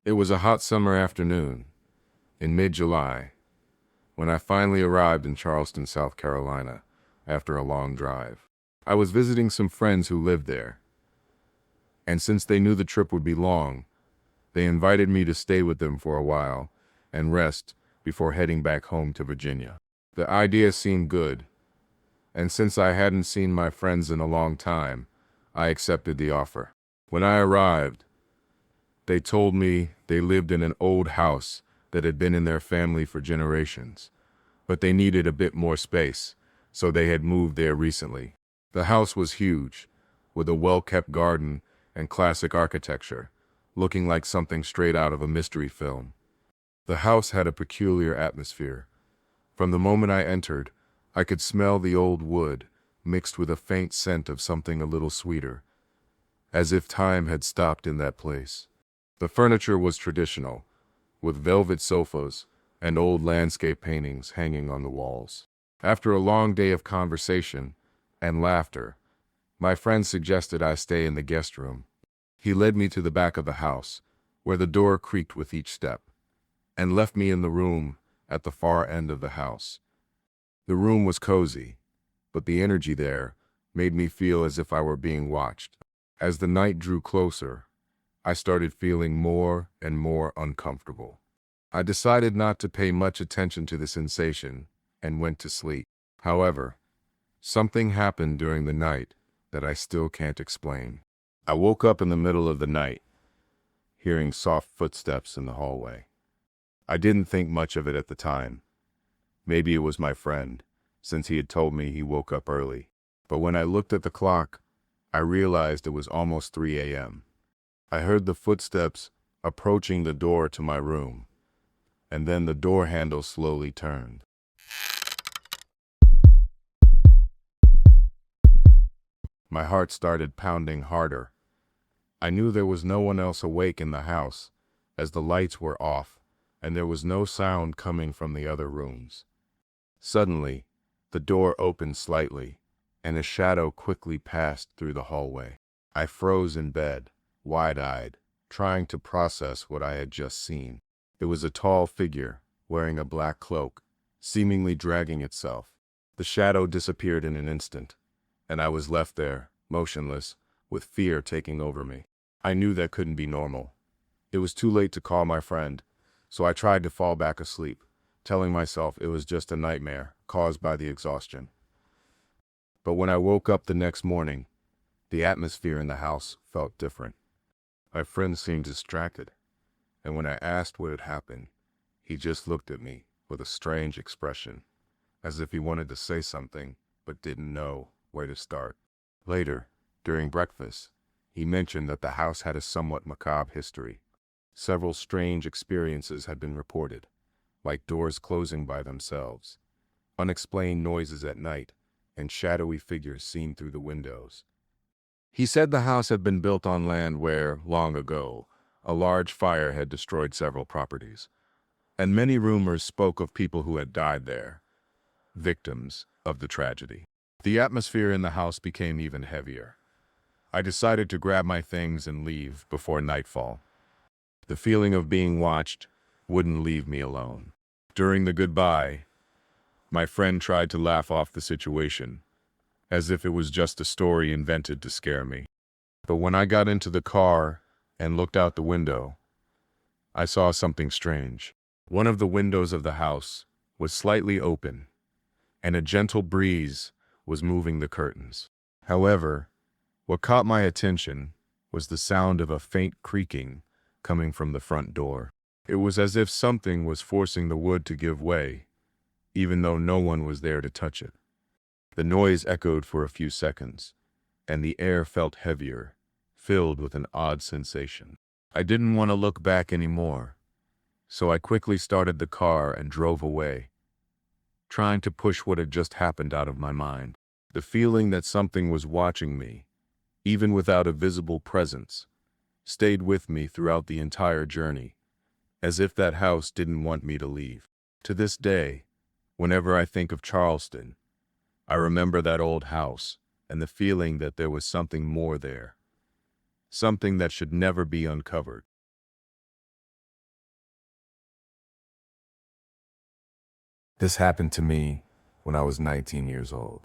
It was a hot summer afternoon, in mid-July, when I finally arrived in Charleston, South Carolina, after a long drive. I was visiting some friends who lived there, and since they knew the trip would be long, they invited me to stay with them for a while and rest before heading back home to Virginia. The idea seemed good, and since I hadn't seen my friends in a long time, I accepted the offer. When I arrived, they told me they lived in an old house that had been in their family for generations, but they needed a bit more space, so they had moved there recently. The house was huge, with a well-kept garden and classic architecture, looking like something straight out of a mystery film. The house had a peculiar atmosphere. From the moment I entered, I could smell the old wood, mixed with a faint scent of something a little sweeter, as if time had stopped in that place. The furniture was traditional, with velvet sofas and old landscape paintings hanging on the walls. After a long day of conversation and laughter, my friend suggested I stay in the guest room. He led me to the back of the house, where the door creaked with each step, and left me in the room at the far end of the house. The room was cozy, but the energy there made me feel as if I were being watched. As the night drew closer, I started feeling more and more uncomfortable. I decided not to pay much attention to the sensation and went to sleep. However, something happened during the night that I still can't explain. I woke up in the middle of the night, hearing soft footsteps in the hallway. I didn't think much of it at the time. Maybe it was my friend, since he had told me he woke up early. But when I looked at the clock, I realized it was almost 3 a.m. I heard the footsteps approaching the door to my room, and then the door handle slowly turned. My heart started pounding harder. I knew there was no one else awake in the house, as the lights were off, and there was no sound coming from the other rooms. Suddenly, the door opened slightly, and a shadow quickly passed through the hallway. I froze in bed, wide-eyed, trying to process what I had just seen. It was a tall figure, wearing a black cloak, seemingly dragging itself. The shadow disappeared in an instant, and I was left there, motionless, with fear taking over me. I knew that couldn't be normal. It was too late to call my friend, so I tried to fall back asleep, telling myself it was just a nightmare caused by the exhaustion. But when I woke up the next morning, the atmosphere in the house felt different. My friend seemed distracted, and when I asked what had happened, he just looked at me with a strange expression, as if he wanted to say something but didn't know where to start. Later, during breakfast, he mentioned that the house had a somewhat macabre history. Several strange experiences had been reported, like doors closing by themselves, unexplained noises at night, and shadowy figures seen through the windows. He said the house had been built on land where, long ago, a large fire had destroyed several properties, and many rumors spoke of people who had died there, victims of the tragedy. The atmosphere in the house became even heavier. I decided to grab my things and leave before nightfall. The feeling of being watched wouldn't leave me alone. During the goodbye, my friend tried to laugh off the situation, as if it was just a story invented to scare me. But when I got into the car and looked out the window, I saw something strange. One of the windows of the house was slightly open, and a gentle breeze was moving the curtains. However, what caught my attention was the sound of a faint creaking coming from the front door. It was as if something was forcing the wood to give way, even though no one was there to touch it. The noise echoed for a few seconds, and the air felt heavier, filled with an odd sensation. I didn't want to look back anymore, so I quickly started the car and drove away, trying to push what had just happened out of my mind. The feeling that something was watching me, even without a visible presence, stayed with me throughout the entire journey, as if that house didn't want me to leave. To this day, whenever I think of Charleston, I remember that old house and the feeling that there was something more there, something that should never be uncovered. This happened to me when I was 19 years old.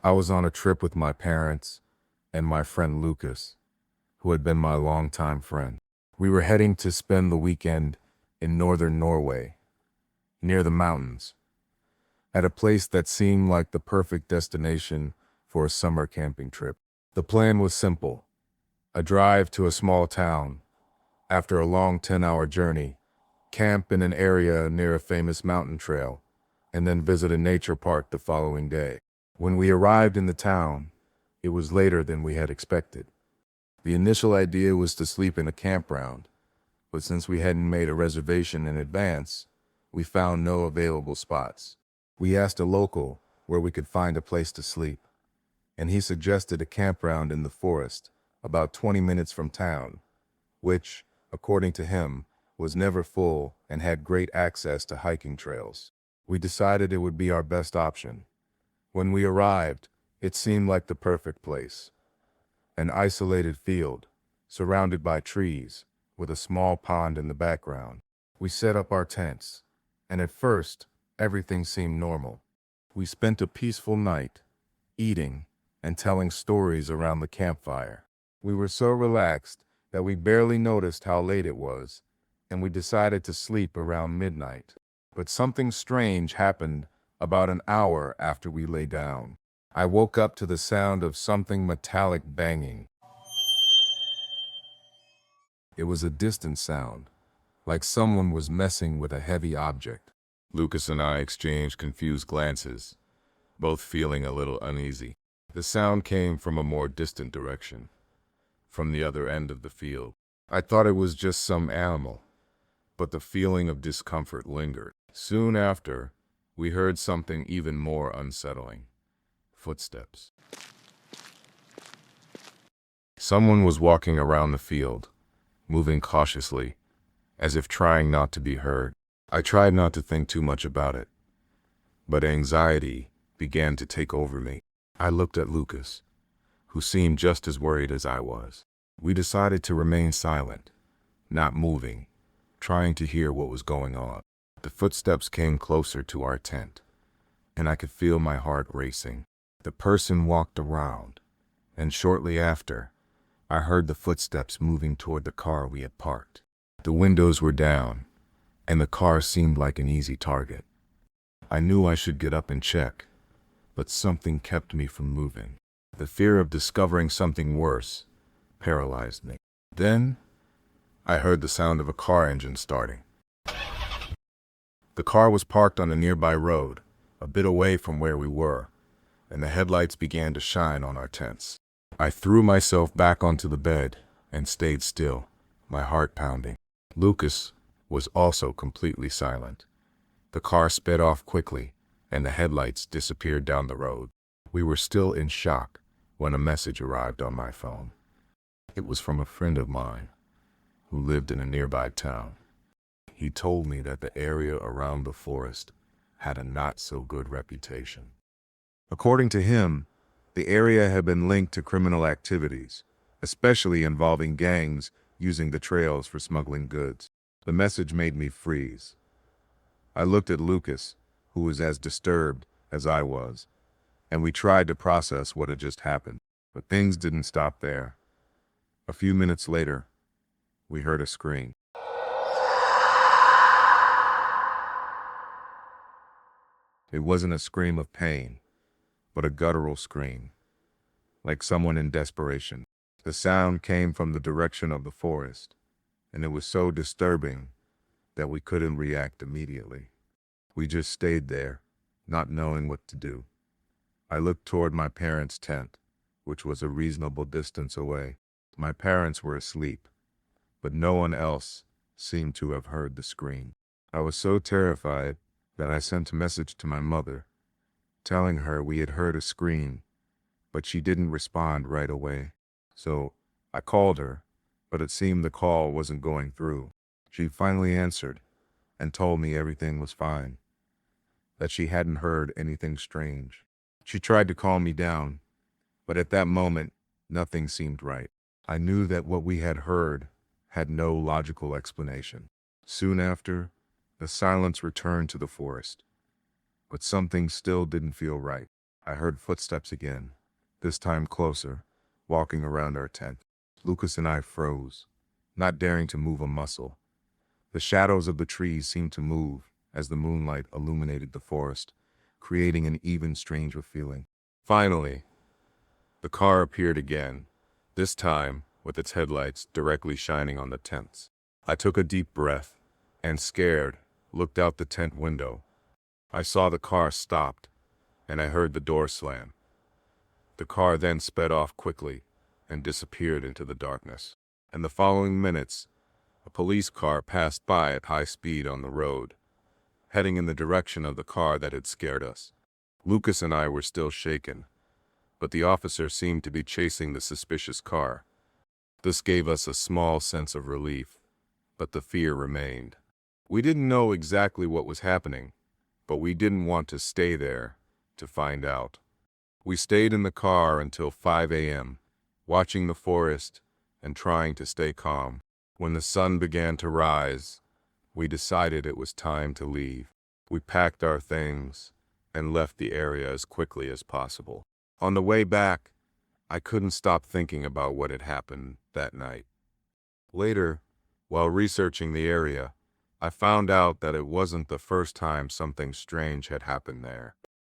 I was on a trip with my parents and my friend Lucas, who had been my longtime friend. We were heading to spend the weekend in northern Norway, near the mountains, at a place that seemed like the perfect destination for a summer camping trip. The plan was simple: a drive to a small town. After a long 10-hour journey, camp in an area near a famous mountain trail, and then visit a nature park the following day. When we arrived in the town, it was later than we had expected. The initial idea was to sleep in a campground, but since we hadn't made a reservation in advance, we found no available spots. We asked a local where we could find a place to sleep, and he suggested a campground in the forest, about 20 minutes from town, which, according to him, was never full and had great access to hiking trails. We decided it would be our best option. When we arrived, it seemed like the perfect place. An isolated field, surrounded by trees, with a small pond in the background. We set up our tents, and at first, everything seemed normal. We spent a peaceful night, eating and telling stories around the campfire. We were so relaxed that we barely noticed how late it was, and we decided to sleep around midnight. But something strange happened about an hour after we lay down. I woke up to the sound of something metallic banging. It was a distant sound, like someone was messing with a heavy object. Lucas and I exchanged confused glances, both feeling a little uneasy. The sound came from a more distant direction, from the other end of the field. I thought it was just some animal, but the feeling of discomfort lingered. Soon after, we heard something even more unsettling: footsteps. Someone was walking around the field, moving cautiously, as if trying not to be heard. I tried not to think too much about it, but anxiety began to take over me. I looked at Lucas, who seemed just as worried as I was. We decided to remain silent, not moving, trying to hear what was going on. The footsteps came closer to our tent, and I could feel my heart racing. The person walked around, and shortly after, I heard the footsteps moving toward the car we had parked. The windows were down, and the car seemed like an easy target. I knew I should get up and check, but something kept me from moving. The fear of discovering something worse paralyzed me. Then, I heard the sound of a car engine starting. The car was parked on a nearby road, a bit away from where we were, and the headlights began to shine on our tents. I threw myself back onto the bed and stayed still, my heart pounding. Lucas was also completely silent. The car sped off quickly, and the headlights disappeared down the road. We were still in shock when a message arrived on my phone. It was from a friend of mine who lived in a nearby town. He told me that the area around the forest had a not-so-good reputation. According to him, the area had been linked to criminal activities, especially involving gangs using the trails for smuggling goods. The message made me freeze. I looked at Lucas, who was as disturbed as I was, and we tried to process what had just happened. But things didn't stop there. A few minutes later, we heard a scream. It wasn't a scream of pain, but a guttural scream, like someone in desperation. The sound came from the direction of the forest, and it was so disturbing that we couldn't react immediately. We just stayed there, not knowing what to do. I looked toward my parents' tent, which was a reasonable distance away. My parents were asleep, but no one else seemed to have heard the scream. I was so terrified that I sent a message to my mother, telling her we had heard a scream, but she didn't respond right away. So I called her, but it seemed the call wasn't going through. She finally answered and told me everything was fine, that she hadn't heard anything strange. She tried to calm me down, but at that moment, nothing seemed right. I knew that what we had heard had no logical explanation. Soon after, the silence returned to the forest, But something still didn't feel right. I heard footsteps again, this time closer, walking around our tent. Lucas and I froze, not daring to move a muscle. The shadows of the trees seemed to move as the moonlight illuminated the forest, creating an even stranger feeling. Finally, the car appeared again, this time with its headlights directly shining on the tents. I took a deep breath and, scared, looked out the tent window. I saw the car stopped, and I heard the door slam. The car then sped off quickly and disappeared into the darkness. In the following minutes, a police car passed by at high speed on the road, heading in the direction of the car that had scared us. Lucas and I were still shaken, but the officer seemed to be chasing the suspicious car. This gave us a small sense of relief, but the fear remained. We didn't know exactly what was happening, but we didn't want to stay there to find out. We stayed in the car until 5 a.m., watching the forest and trying to stay calm. When the sun began to rise, we decided it was time to leave. We packed our things and left the area as quickly as possible. On the way back, I couldn't stop thinking about what had happened that night. Later, while researching the area, I found out that it wasn't the first time something strange had happened there.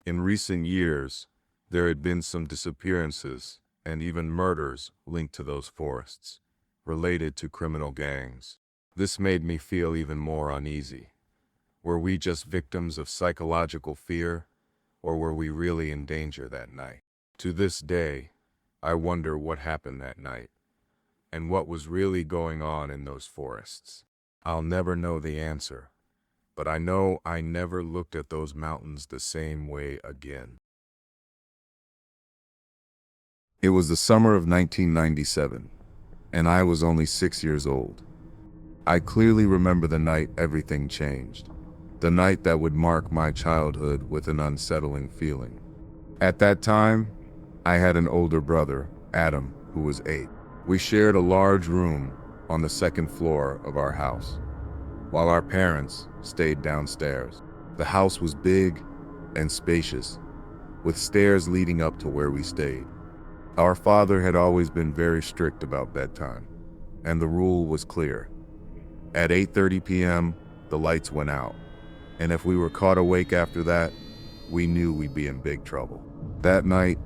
In recent years, there had been some disappearances and even murders linked to those forests, related to criminal gangs. This made me feel even more uneasy. Were we just victims of psychological fear, or were we really in danger that night? To this day, I wonder what happened that night, and what was really going on in those forests. I'll never know the answer, but I know I never looked at those mountains the same way again. It was the summer of 1997, and I was only 6 years old. I clearly remember the night everything changed, the night that would mark my childhood with an unsettling feeling. At that time, I had an older brother, Adam, who was 8. We shared a large room on the second floor of our house, while our parents stayed downstairs. The house was big and spacious, with stairs leading up to where we stayed. Our father had always been very strict about bedtime, and the rule was clear. At 8:30 p.m., the lights went out, and if we were caught awake after that, we knew we'd be in big trouble. That night,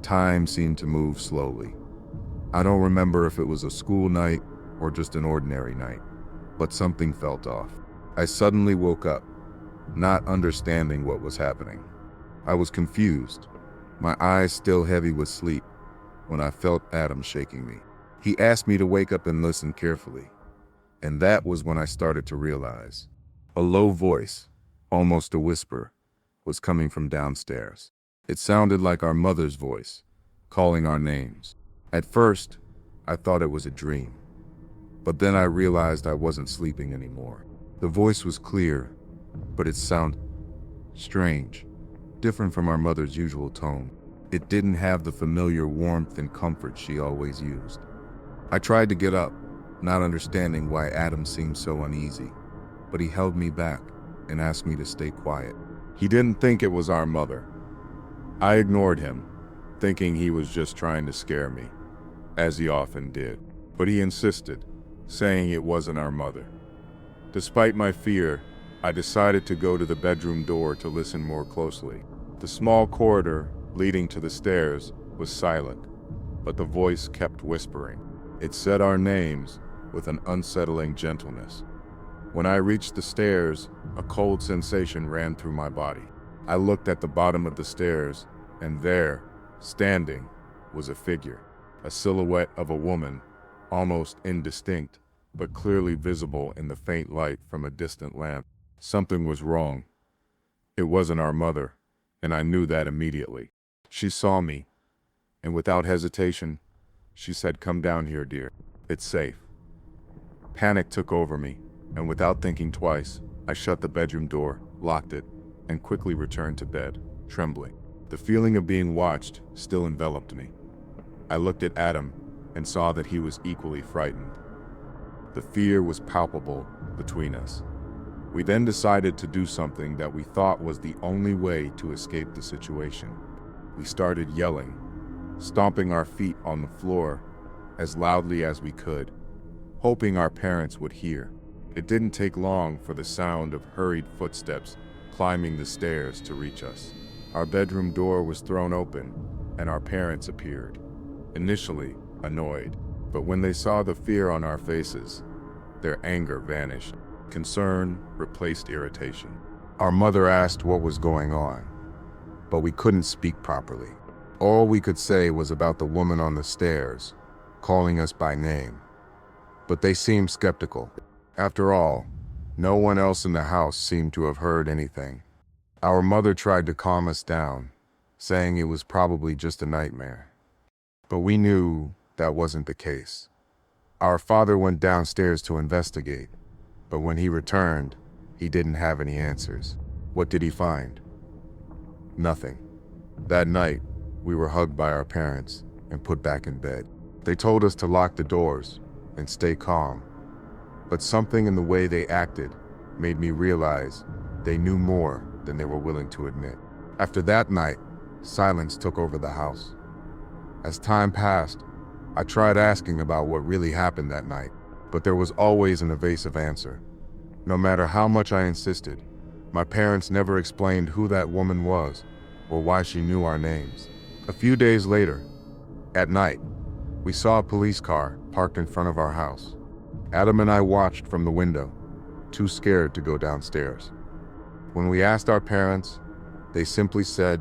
time seemed to move slowly. I don't remember if it was a school night or just an ordinary night, but something felt off. I suddenly woke up, not understanding what was happening. I was confused, my eyes still heavy with sleep, when I felt Adam shaking me. He asked me to wake up and listen carefully, and that was when I started to realize. A low voice, almost a whisper, was coming from downstairs. It sounded like our mother's voice, calling our names. At first, I thought it was a dream, but then I realized I wasn't sleeping anymore. The voice was clear, but it sounded strange, different from our mother's usual tone. It didn't have the familiar warmth and comfort she always used. I tried to get up, not understanding why Adam seemed so uneasy, but he held me back and asked me to stay quiet. He didn't think it was our mother. I ignored him, thinking he was just trying to scare me, as he often did. But he insisted, saying it wasn't our mother. Despite my fear, I decided to go to the bedroom door to listen more closely. The small corridor leading to the stairs was silent, but the voice kept whispering. It said our names with an unsettling gentleness. When I reached the stairs, a cold sensation ran through my body. I looked at the bottom of the stairs, and there, standing, was a figure, a silhouette of a woman, almost indistinct, but clearly visible in the faint light from a distant lamp. Something was wrong. It wasn't our mother, and I knew that immediately. She saw me, and without hesitation, she said, "Come down here, dear. It's safe." Panic took over me, and without thinking twice, I shut the bedroom door, locked it, and quickly returned to bed, trembling. The feeling of being watched still enveloped me. I looked at Adam and saw that he was equally frightened. The fear was palpable between us. We then decided to do something that we thought was the only way to escape the situation. We started yelling, stomping our feet on the floor as loudly as we could, hoping our parents would hear. It didn't take long for the sound of hurried footsteps climbing the stairs to reach us. Our bedroom door was thrown open, and our parents appeared. Initially annoyed, but when they saw the fear on our faces, their anger vanished. Concern replaced irritation. Our mother asked what was going on, but we couldn't speak properly. All we could say was about the woman on the stairs, calling us by name. But they seemed skeptical. After all, no one else in the house seemed to have heard anything. Our mother tried to calm us down, saying it was probably just a nightmare. But we knew that wasn't the case. Our father went downstairs to investigate, but when he returned, he didn't have any answers. What did he find? Nothing. That night, we were hugged by our parents and put back in bed. They told us to lock the doors and stay calm, but something in the way they acted made me realize they knew more than they were willing to admit. After that night, silence took over the house. As time passed, I tried asking about what really happened that night, but there was always an evasive answer. No matter how much I insisted, my parents never explained who that woman was or why she knew our names. A few days later, at night, we saw a police car parked in front of our house. Adam and I watched from the window, too scared to go downstairs. When we asked our parents, they simply said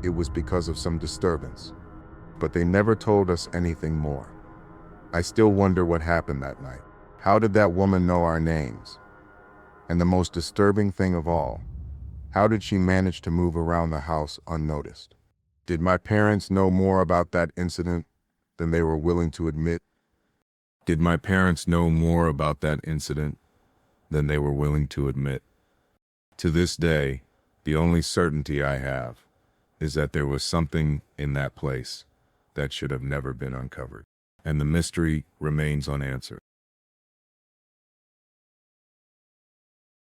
it was because of some disturbance, but they never told us anything more. I still wonder what happened that night. How did that woman know our names? And the most disturbing thing of all, how did she manage to move around the house unnoticed? Did my parents know more about that incident than they were willing to admit? Did my parents know more about that incident than they were willing to admit? To this day, the only certainty I have is that there was something in that place that should have never been uncovered, and the mystery remains unanswered.